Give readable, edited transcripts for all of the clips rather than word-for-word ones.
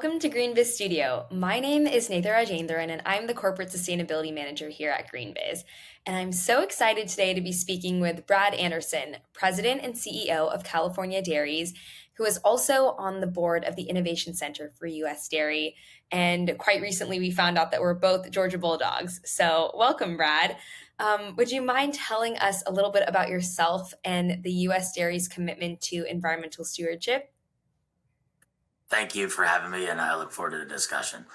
Welcome to GreenBiz Studio. My name is Nethra Rajendran, and I'm the Corporate Sustainability Manager here at GreenBiz. And I'm so excited today to be speaking with Brad Anderson, President and CEO of California Dairies, who is also on the board of the Innovation Center for U.S. Dairy. And quite recently, we found out that we're both Georgia Bulldogs. So welcome, Brad. Would you mind telling us a little bit about yourself and the U.S. Dairy's commitment to environmental stewardship? Thank you for having me, and I look forward to the discussion.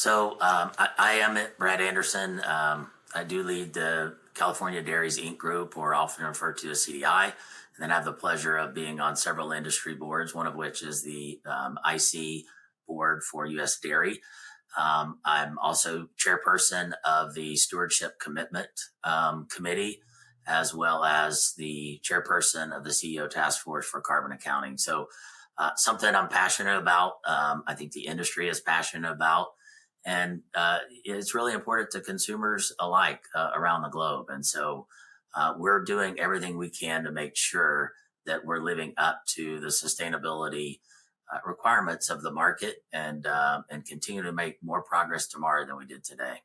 I am Brad Anderson. I do lead the California Dairies Inc. group, or often referred to as CDI, and then I have the pleasure of being on several industry boards, one of which is the IC board for U.S. Dairy. I'm also chairperson of the Stewardship Commitment committee, as well as the chairperson of the CEO Task Force for Carbon Accounting. Something I'm passionate about. I think the industry is passionate about, and it's really important to consumers alike around the globe. We're doing everything we can to make sure that we're living up to the sustainability requirements of the market, and continue to make more progress tomorrow than we did today.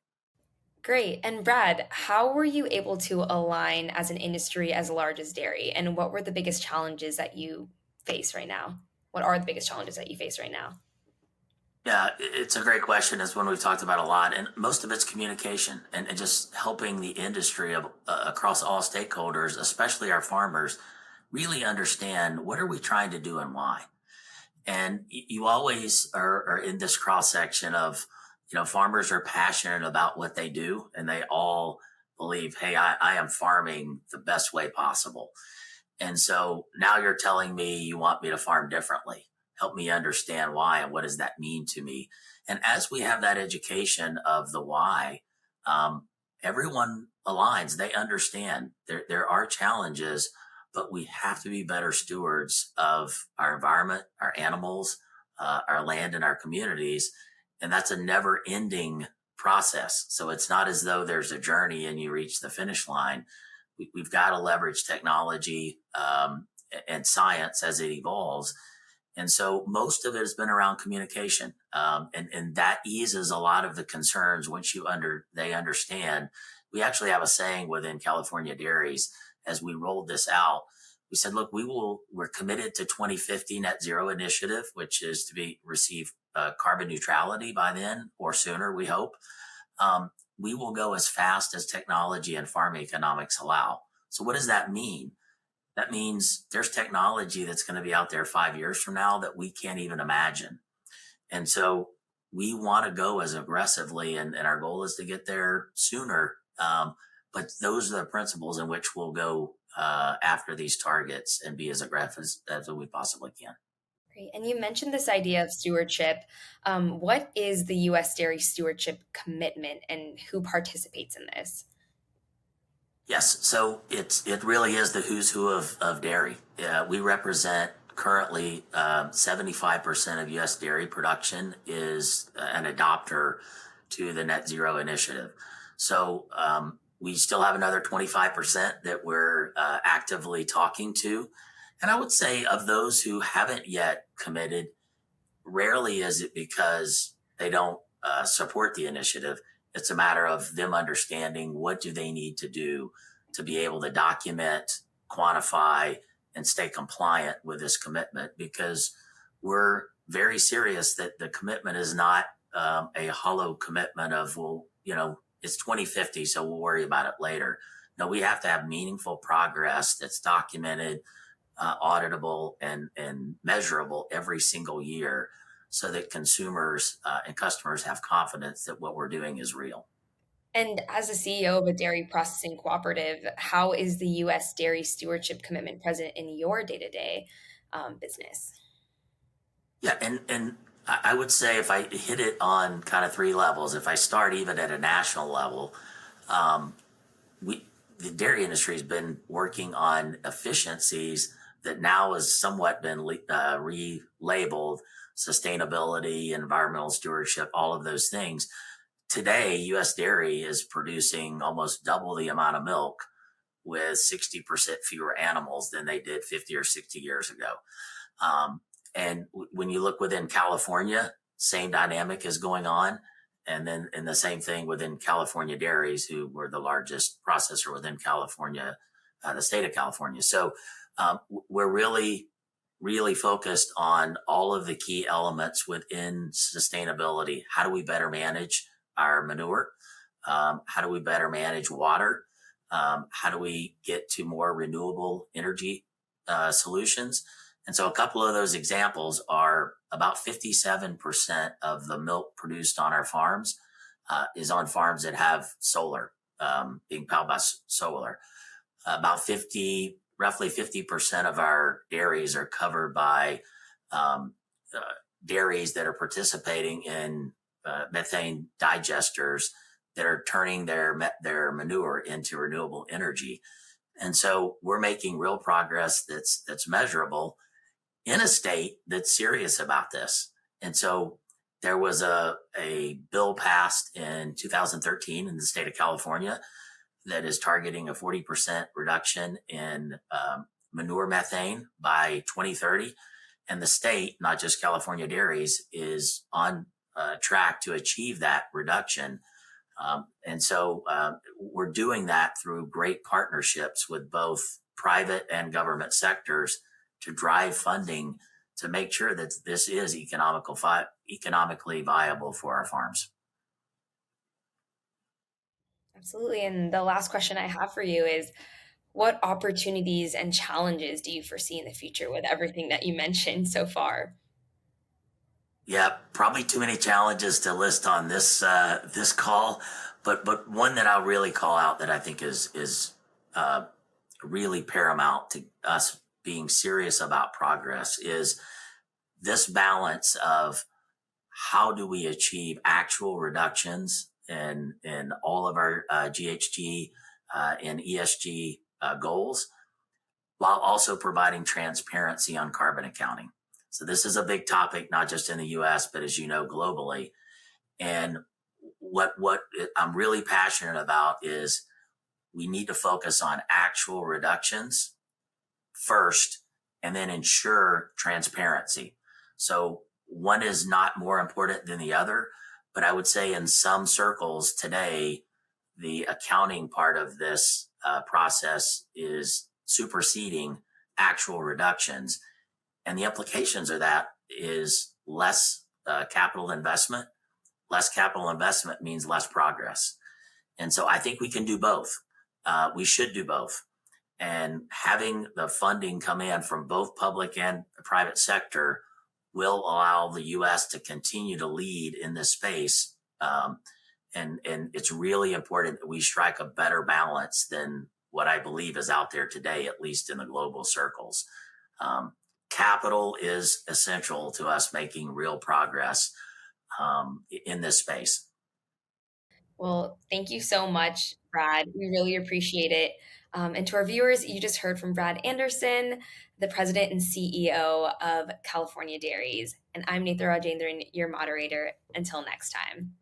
Great. And Brad, how were you able to align as an industry as large as dairy? And what were the biggest challenges that you face right now? What are the biggest challenges that you face right now? Yeah, it's a great question. It's one we've talked about a lot, and most of it's communication and just helping the industry across all stakeholders, especially our farmers, really understand what are we trying to do and why. And you always are in this cross section of, farmers are passionate about what they do, and they all believe, hey, I am farming the best way possible. And so now you're telling me you want me to farm differently. Help me understand why, and what does that mean to me? And as we have that education of the why, everyone aligns. They understand there are challenges, but we have to be better stewards of our environment, our animals, our land, and our communities. And that's a never ending process. So it's not as though there's a journey and you reach the finish line. We've got to leverage technology and science as it evolves. And so most of it has been around communication, and that eases a lot of the concerns once they understand. We actually have a saying within California Dairies as we rolled this out. We said, look, we're committed to 2050 net zero initiative, which is to receive carbon neutrality by then or sooner, we hope. We will go as fast as technology and farm economics allow. So what does that mean? That means there's technology that's going to be out there 5 years from now that we can't even imagine. And so we want to go as aggressively, and our goal is to get there sooner. But those are the principles in which we'll go after these targets and be as aggressive as we possibly can. Great. And you mentioned this idea of stewardship. What is the U.S. Dairy Stewardship Commitment, and who participates in this? Yes, so it really is the who's who of dairy. We represent currently 75% of U.S. dairy production is an adopter to the net zero initiative. So we still have another 25% that we're actively talking to. And I would say of those who haven't yet committed, rarely is it because they don't support the initiative. It's a matter of them understanding what do they need to do to be able to document, quantify, and stay compliant with this commitment, because we're very serious that the commitment is not a hollow commitment of, well, it's 2050, so we'll worry about it later. No, we have to have meaningful progress that's documented, auditable, and measurable every single year, so that consumers and customers have confidence that what we're doing is real. And as a CEO of a dairy processing cooperative, how is the U.S. Dairy Stewardship Commitment present in your day-to-day business? Yeah, and I would say if I hit it on kind of three levels, if I start even at a national level, the dairy industry has been working on efficiencies that now has somewhat been relabeled sustainability, environmental stewardship, all of those things. Today, U.S. Dairy is producing almost double the amount of milk with 60% fewer animals than they did 50 or 60 years ago. And when you look within California, same dynamic is going on. And the same thing within California Dairies, who were the largest processor within California, the state of California. So we're really focused on all of the key elements within sustainability. How do we better manage our manure? How do we better manage water? How do we get to more renewable energy solutions? And so a couple of those examples are about 57% of the milk produced on our farms is on farms that have solar, being powered by solar. About roughly 50% of our dairies are covered by um, uh, dairies that are participating in methane digesters that are turning their manure into renewable energy. And so we're making real progress that's measurable in a state that's serious about this. And so there was a bill passed in 2013 in the state of California that is targeting a 40% reduction in manure methane by 2030. And the state, not just California Dairies, is on track to achieve that reduction. And so we're doing that through great partnerships with both private and government sectors to drive funding to make sure that this is economically viable for our farms. Absolutely. And the last question I have for you is, what opportunities and challenges do you foresee in the future with everything that you mentioned so far? Yeah, probably too many challenges to list on this call, but one that I'll really call out that I think is uh, really paramount to us being serious about progress is this balance of how do we achieve actual reductions in all of our GHG and ESG goals, while also providing transparency on carbon accounting. So this is a big topic, not just in the U.S., but as you know, globally. And what I'm really passionate about is we need to focus on actual reductions first, and then ensure transparency. So one is not more important than the other, but I would say in some circles today, the accounting part of this process is superseding actual reductions. And the implications of that is less capital investment. Less capital investment means less progress. And so I think we can do both. We should do both. And having the funding come in from both public and private sector will allow the U.S. to continue to lead in this space. And it's really important that we strike a better balance than what I believe is out there today, at least in the global circles. Um, Capital is essential to us making real progress in this space. Well, thank you so much, Brad. We really appreciate it. And to our viewers, you just heard from Brad Anderson, the president and CEO of California Dairies. And I'm Nethra Rajendran, your moderator. Until next time.